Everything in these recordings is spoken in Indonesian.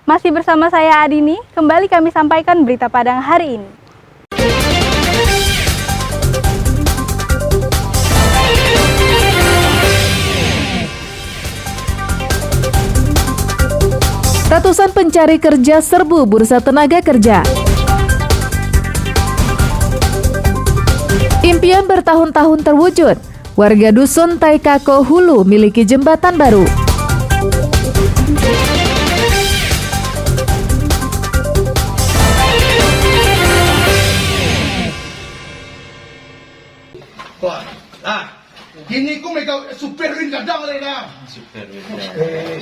Masih bersama saya Adini, kembali kami sampaikan berita Padang hari ini. Ratusan pencari kerja serbu Bursa Tenaga Kerja. Impian bertahun-tahun terwujud. Warga Dusun Taikako Hulu miliki jembatan baru. Gini ko may super win kadang na.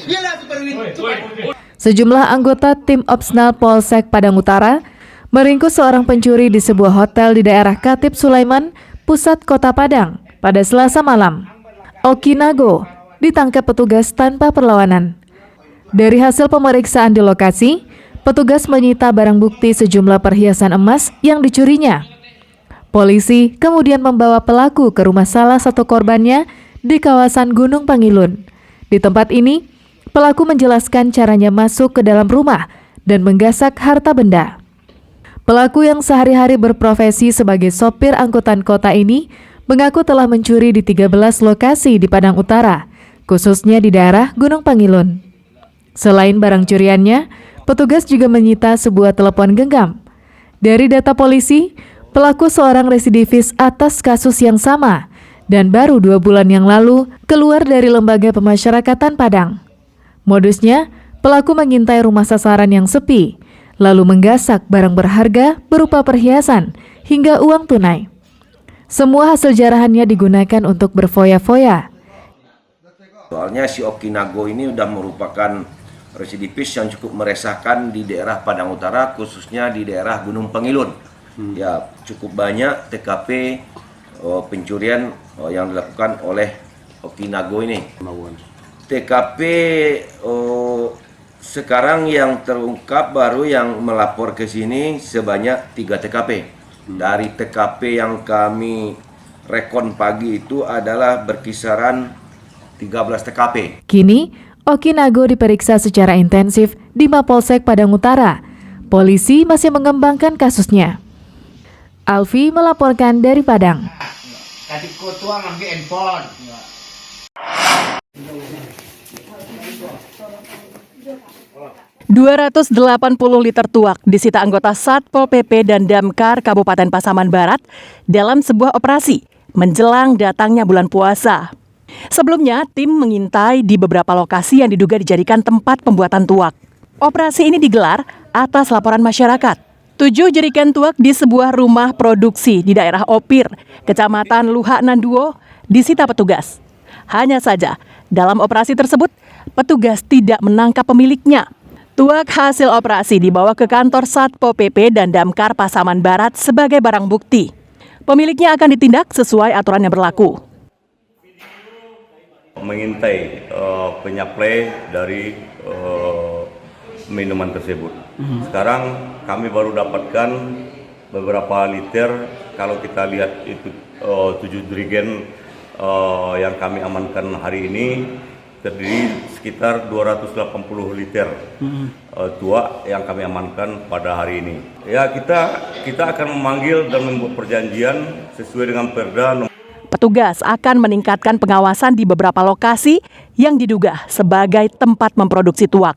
Iyalah super win. Sejumlah anggota tim Opsnal Polsek Padang Utara meringkus seorang pencuri di sebuah hotel di daerah Katip Sulaiman, pusat kota Padang, pada Selasa malam. Oki Nago ditangkap petugas tanpa perlawanan. Dari hasil pemeriksaan di lokasi, petugas menyita barang bukti sejumlah perhiasan emas yang dicurinya. Polisi kemudian membawa pelaku ke rumah salah satu korbannya di kawasan Gunung Pangilun. Di tempat ini, pelaku menjelaskan caranya masuk ke dalam rumah dan menggasak harta benda. Pelaku yang sehari-hari berprofesi sebagai sopir angkutan kota ini mengaku telah mencuri di 13 lokasi di Padang Utara, khususnya di daerah Gunung Pangilun. Selain barang curiannya, petugas juga menyita sebuah telepon genggam. Dari data polisi, pelaku seorang residivis atas kasus yang sama dan baru 2 bulan yang lalu keluar dari lembaga pemasyarakatan Padang. Modusnya, pelaku mengintai rumah sasaran yang sepi, lalu menggasak barang berharga berupa perhiasan hingga uang tunai. Semua hasil jarahannya digunakan untuk berfoya-foya. Soalnya si Oki Nago ini sudah merupakan residivis yang cukup meresahkan di daerah Padang Utara, khususnya di daerah Gunung Pangilun. Ya, cukup banyak TKP pencurian yang dilakukan oleh Oki Nago ini. TKP sekarang yang terungkap baru yang melapor ke sini sebanyak 3 TKP. Dari TKP yang kami rekon pagi itu adalah berkisaran 13 TKP. Kini, Oki Nago diperiksa secara intensif di Mapolsek Padang Utara. Polisi masih mengembangkan kasusnya. Alfi melaporkan dari Padang. Tadi ko tuang ambil handphone. 280 liter tuak disita anggota Satpol PP dan Damkar Kabupaten Pasaman Barat dalam sebuah operasi menjelang datangnya bulan puasa. Sebelumnya, tim mengintai di beberapa lokasi yang diduga dijadikan tempat pembuatan tuak. Operasi ini digelar atas laporan masyarakat. 7 jerigen tuak di sebuah rumah produksi di daerah Opir, Kecamatan Luhak Nanduo, disita petugas. Hanya saja, dalam operasi tersebut, petugas tidak menangkap pemiliknya. Tuak hasil operasi dibawa ke kantor Satpol PP dan Damkar Pasaman Barat sebagai barang bukti. Pemiliknya akan ditindak sesuai aturan yang berlaku. Mengintai penyaplai dari minuman tersebut. Sekarang kami baru dapatkan beberapa liter. Kalau kita lihat itu 7 jerigen yang kami amankan hari ini terdiri sekitar 280 liter tuak yang kami amankan pada hari ini. Ya, kita akan memanggil dan membuat perjanjian sesuai dengan Perda. Petugas akan meningkatkan pengawasan di beberapa lokasi yang diduga sebagai tempat memproduksi tuak.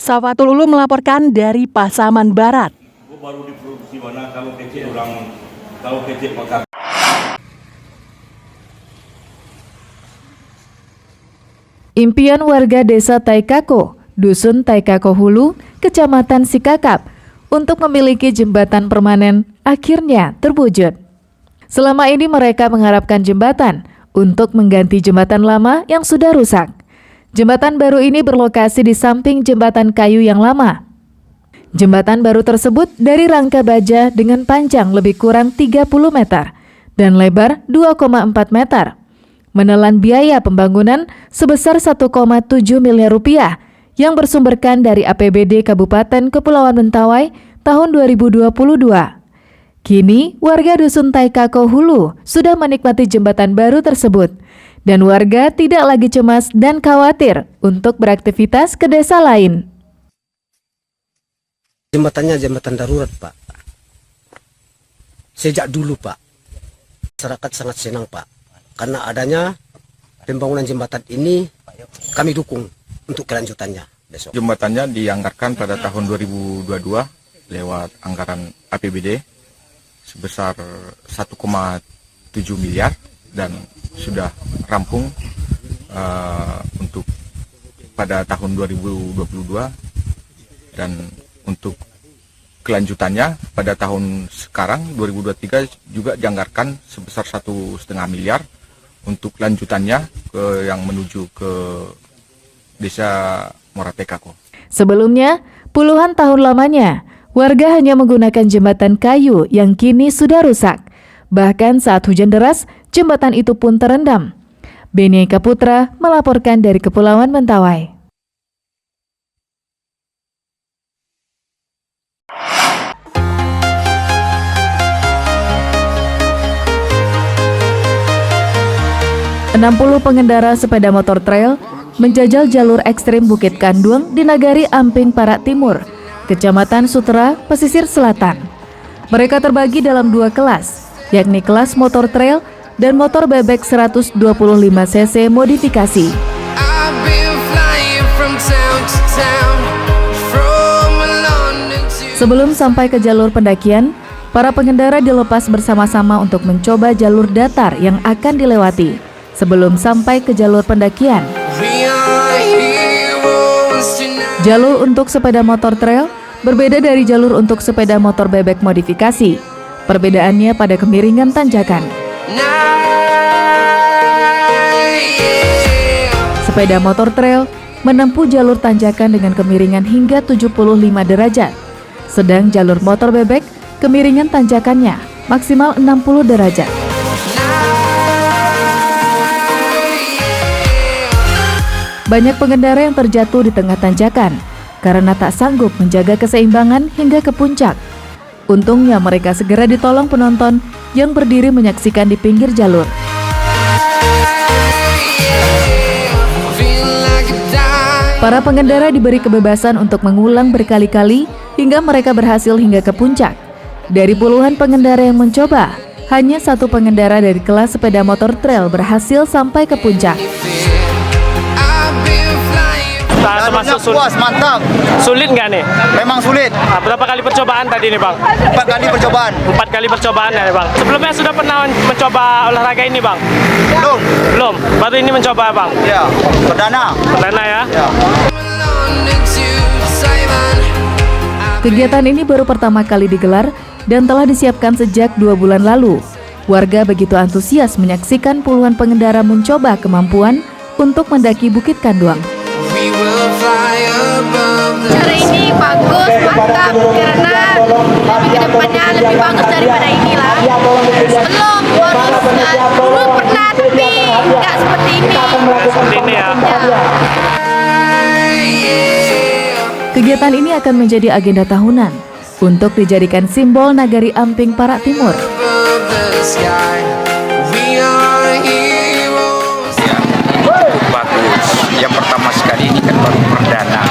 Safatul Ulu melaporkan dari Pasaman Barat. Baru diproduksi mana kalau kecil maka. Impian warga desa Taikako, Dusun Taikako Hulu, Kecamatan Sikakap, untuk memiliki jembatan permanen akhirnya terwujud. Selama ini mereka mengharapkan jembatan untuk mengganti jembatan lama yang sudah rusak. Jembatan baru ini berlokasi di samping jembatan kayu yang lama. Jembatan baru tersebut dari rangka baja dengan panjang lebih kurang 30 meter dan lebar 2,4 meter. Menelan biaya pembangunan sebesar 1,7 miliar rupiah yang bersumberkan dari APBD Kabupaten Kepulauan Mentawai tahun 2022. Kini, warga Dusun Taikako Hulu sudah menikmati jembatan baru tersebut. Dan warga tidak lagi cemas dan khawatir untuk beraktivitas ke desa lain. Jembatannya jembatan darurat, Pak. Sejak dulu, Pak. Masyarakat sangat senang, Pak. Karena adanya pembangunan jembatan ini, kami dukung untuk kelanjutannya besok. Jembatannya dianggarkan pada tahun 2022 lewat anggaran APBD sebesar 1,7 miliar dan sudah rampung untuk pada tahun 2022, dan untuk kelanjutannya pada tahun sekarang 2023 juga dianggarkan sebesar 1,5 miliar untuk lanjutannya yang menuju ke Desa Moratekako. Sebelumnya, puluhan tahun lamanya, warga hanya menggunakan jembatan kayu yang kini sudah rusak. Bahkan saat hujan deras, jembatan itu pun terendam. Beni Eka Putra melaporkan dari Kepulauan Mentawai. ...60 pengendara sepeda motor trail menjajal jalur ekstrim Bukit Kanduang di Nagari Amping Parak Timur, Kecamatan Sutera, Pesisir Selatan. Mereka terbagi dalam 2 kelas, yakni kelas motor trail dan motor bebek 125 cc modifikasi. Sebelum sampai ke jalur pendakian, para pengendara dilepas bersama-sama untuk mencoba jalur datar yang akan dilewati sebelum sampai ke jalur pendakian. Jalur untuk sepeda motor trail berbeda dari jalur untuk sepeda motor bebek modifikasi. Perbedaannya pada kemiringan tanjakan. Sepeda motor trail menempuh jalur tanjakan dengan kemiringan hingga 75 derajat. Sedang jalur motor bebek, kemiringan tanjakannya maksimal 60 derajat. Banyak pengendara yang terjatuh di tengah tanjakan karena tak sanggup menjaga keseimbangan hingga ke puncak. Untungnya mereka segera ditolong penonton yang berdiri menyaksikan di pinggir jalur. Para pengendara diberi kebebasan untuk mengulang berkali-kali hingga mereka berhasil hingga ke puncak. Dari puluhan pengendara yang mencoba, hanya 1 pengendara dari kelas sepeda motor trail berhasil sampai ke puncak. Termasuk sulit. Puas, mantap. Sulit nggak nih? Memang sulit. Berapa kali percobaan tadi nih, Bang? 4 kali percobaan. 4 kali percobaan ya, Bang. Sebelumnya sudah pernah mencoba olahraga ini, Bang? Belum. Baru ini mencoba, Bang? Ya. Perdana ya? Ya. Kegiatan ini baru pertama kali digelar dan telah disiapkan sejak 2 bulan lalu. Warga begitu antusias menyaksikan puluhan pengendara mencoba kemampuan untuk mendaki Bukit Kanduang. Cara ini bagus, mantap, karena lebih kedepannya lebih bagus daripada inilah. Belum, dulu pernah tapi nggak seperti ini. Seperti ini ya. Kegiatan ini akan menjadi agenda tahunan untuk dijadikan simbol Nagari Amping Parak Timur. Bagus. Yang pertama sekali ini kan baru perdana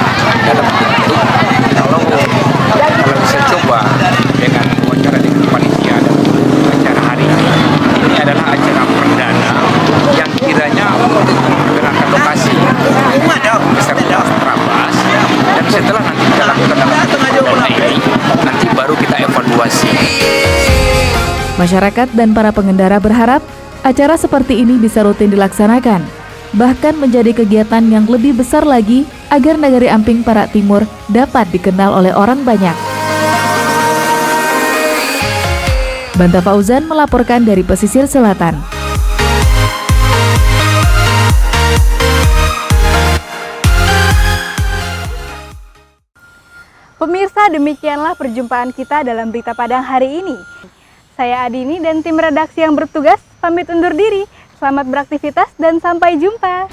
dalam bentuk kalau bisa coba dengan wawancara dengan panitia dan acara hari ini adalah acara perdana yang kiranya menggerakkan lokasi beserta Trabas, dan setelah nanti kita lakukan dalam ini nanti baru kita evaluasi. Masyarakat dan para pengendara berharap acara seperti ini bisa rutin dilaksanakan, bahkan menjadi kegiatan yang lebih besar lagi agar Nagari Amping Parak Timur dapat dikenal oleh orang banyak. Banta Fauzan melaporkan dari Pesisir Selatan. Pemirsa, demikianlah perjumpaan kita dalam Berita Padang hari ini. Saya Adini dan tim redaksi yang bertugas pamit undur diri. Selamat beraktivitas dan sampai jumpa.